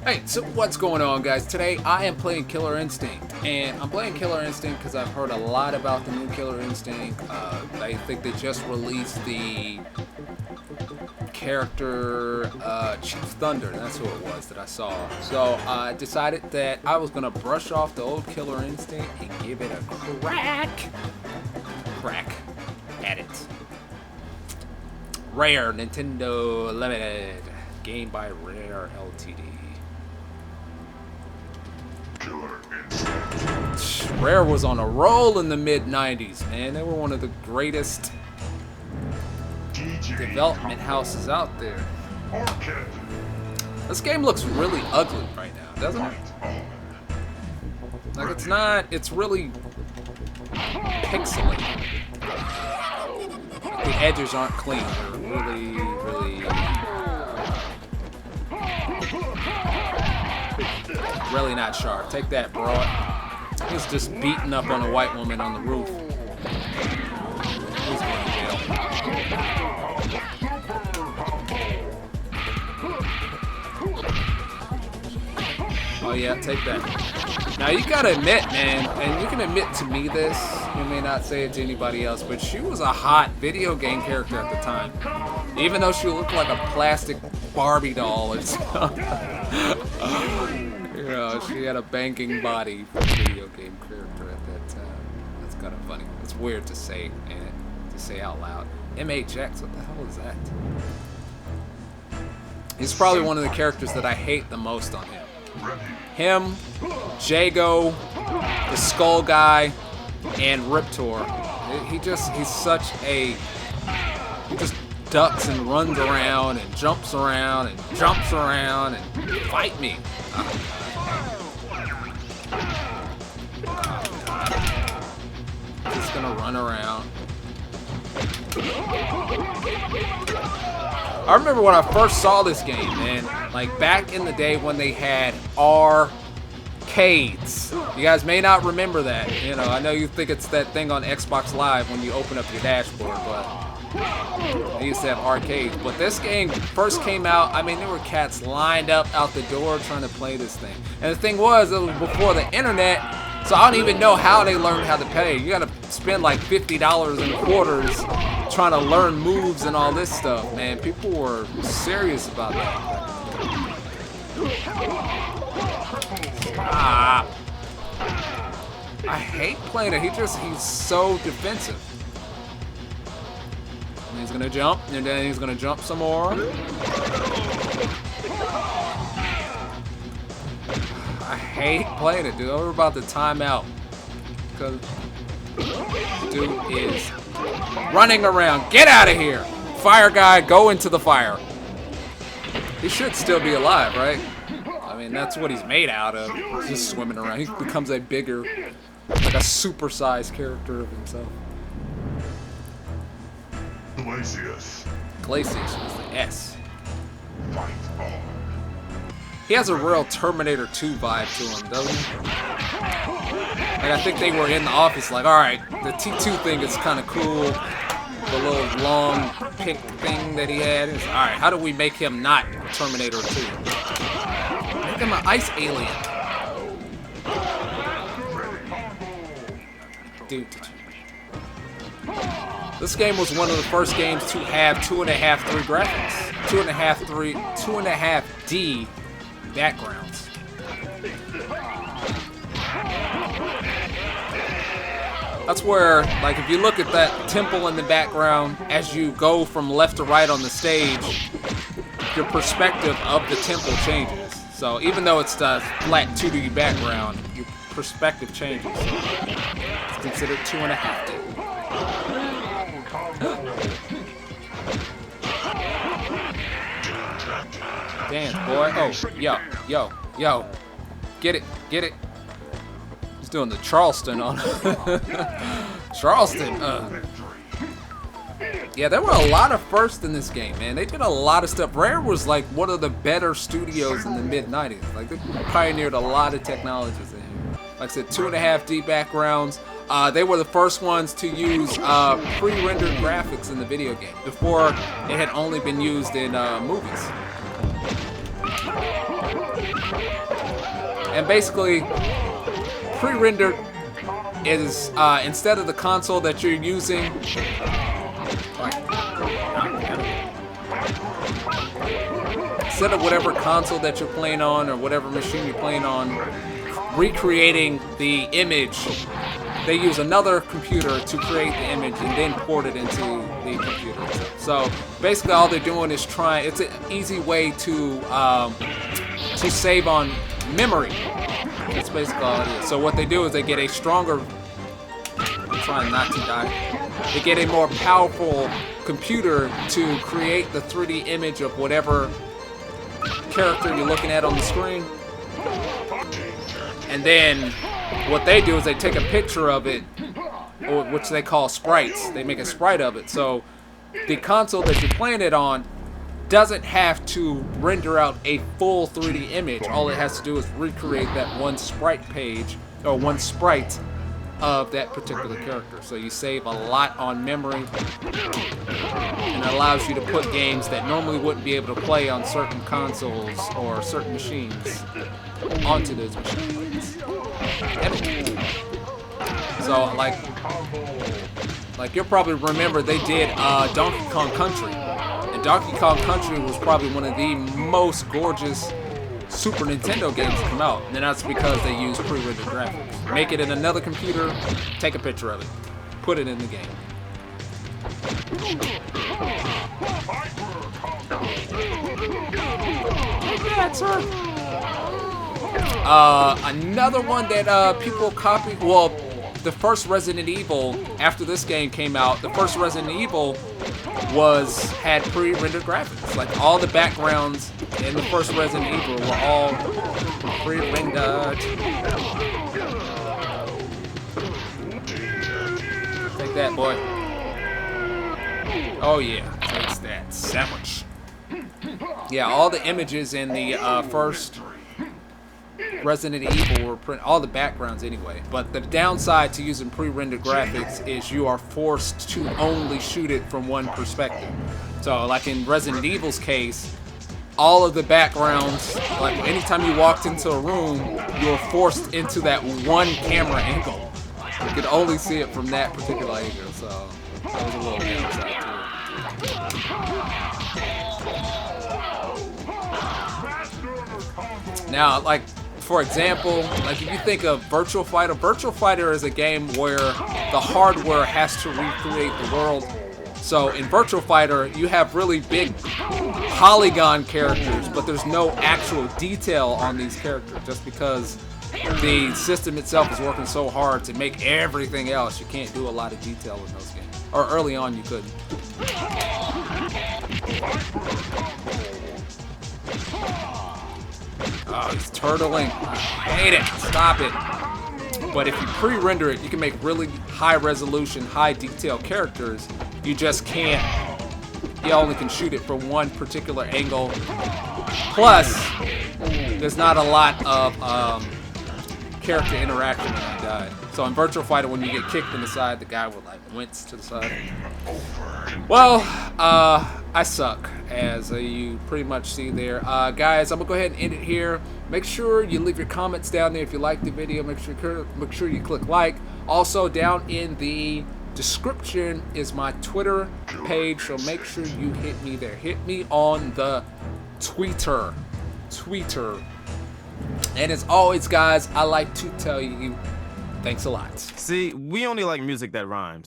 Hey, so what's going on, guys? Today I am playing Killer Instinct, and I'm playing Killer Instinct because I've heard a lot about the new Killer Instinct. I think they just released the character Chief Thunder, that's who it was that I saw. So I decided that I was gonna brush off the old Killer Instinct and give it a crack at it. Rare Nintendo Limited, game by Rare Ltd. Rare was on a roll in the mid-90s, man. They were one of the greatest development houses out there. This game looks really ugly right now, doesn't it? Like, it's not, it's really pixelated. The edges aren't clean. They're really not sharp. Take that, bro. He's just beating up on a white woman on the roof. He's going to jail. Oh yeah, take that. Now you gotta admit, man, and you can admit to me this, you may not say it to anybody else, but she was a hot video game character at the time. Even though she looked like a plastic Barbie doll or something. You know, she had a banking body for a video game character at that time. That's kind of funny. It's weird to say, and to say out loud. MHX, what the hell is that? He's probably one of the characters that I hate the most on him. Him, Jago, the Skull Guy, and Riptor. He's such a, he just ducks and runs around and jumps around and jumps around and fight me. Just gonna run around. I remember when I first saw this game, man, like back in the day when they had arcades. You guys may not remember that. You know, I know you think it's that thing on Xbox Live when you open up your dashboard, but they used to have arcades. But this game first came out, I mean, there were cats lined up out the door trying to play this thing. And the thing was, it was before the internet, so I don't even know how they learned how to pay. You gotta spend like $50 in quarters trying to learn moves and all this stuff, man. People were serious about that. Ah. I hate playing it. He's so defensive. And he's gonna jump, and then he's gonna jump some more. I hate playing it, dude. We're about to time out. Because dude is running around. Get out of here! Fire guy, go into the fire. He should still be alive, right? I mean, that's what he's made out of. He's just swimming around. He becomes a bigger, like a supersized character of himself. Glacius is the S. He has a real Terminator 2 vibe to him, doesn't he? Like, I think they were in the office like, alright, the T2 thing is kind of cool. The little long pick thing that he had. Alright, how do we make him not Terminator 2? Make him an ice alien. Dude. This game was one of the first games to have 2.5D graphics. 2.5D backgrounds. That's where, like, if you look at that temple in the background, as you go from left to right on the stage, your perspective of the temple changes. So even though it's the flat 2D background, your perspective changes. It's considered 2.5D. Dance, boy. Oh, yo. Get it. He's doing the Charleston on Charleston. Yeah, there were a lot of firsts in this game, man. They did a lot of stuff. Rare was like one of the better studios in the mid-90s. Like, they pioneered a lot of technologies in here. Like I said, 2.5D backgrounds. They were the first ones to use pre-rendered graphics in the video game before it had only been used in movies. And basically, pre-rendered is instead of the console that you're using, instead of whatever console that you're playing on or whatever machine you're playing on, recreating the image, they use another computer to create the image and then port it into the computer. So basically all they're doing is trying, it's an easy way to save on memory. That's basically all it is. So what they do is they get a stronger, I'm trying not to die, they get a more powerful computer to create the 3D image of whatever character you're looking at on the screen. And then what they do is they take a picture of it, which they call sprites. They make a sprite of it. So the console that you're playing it on doesn't have to render out a full 3D image. All it has to do is recreate that one sprite page, or one sprite of that particular character. So you save a lot on memory, and it allows you to put games that normally wouldn't be able to play on certain consoles or certain machines onto those machines. So like you'll probably remember they did Donkey Kong Country. And Donkey Kong Country was probably one of the most gorgeous Super Nintendo games to come out. And that's because they use pre-rendered graphics. Make it in another computer, take a picture of it, put it in the game. Yeah, sir. Another one that people copied, well, the first Resident Evil, after this game came out, the first Resident Evil had pre-rendered graphics. Like all the backgrounds in the first Resident Evil were all pre-rendered. Take that, boy. Oh yeah, taste that sandwich. Yeah, all the images in the first Resident Evil were print, all the backgrounds anyway. But the downside to using pre-rendered graphics is you are forced to only shoot it from one perspective. So like in Resident Evil's case, all of the backgrounds, like anytime you walked into a room, you were forced into that one camera angle. You could only see it from that particular angle, so that was a little downside to it. Now, like, for example, like if you think of Virtual Fighter is a game where the hardware has to recreate the world. So in Virtual Fighter, you have really big polygon characters, but there's no actual detail on these characters just because the system itself is working so hard to make everything else. You can't do a lot of detail in those games. Or early on, you couldn't. Oh, he's turtling. I hate it. Stop it. But if you pre-render it, you can make really high resolution, high detail characters. You just can't. You only can shoot it from one particular angle. Plus, there's not a lot of character interaction when I died. So in Virtual Fighter, when you get kicked in the side, the guy would like wince to the side. Well, I suck, as you pretty much see there. Guys, I'm gonna go ahead and end it here. Make sure you leave your comments down there if you like the video. Make sure you click like. Also, down in the description is my Twitter page, so make sure you hit me there. Hit me on the Twitter. And as always, guys, I like to tell you, thanks a lot. See, we only like music that rhymes.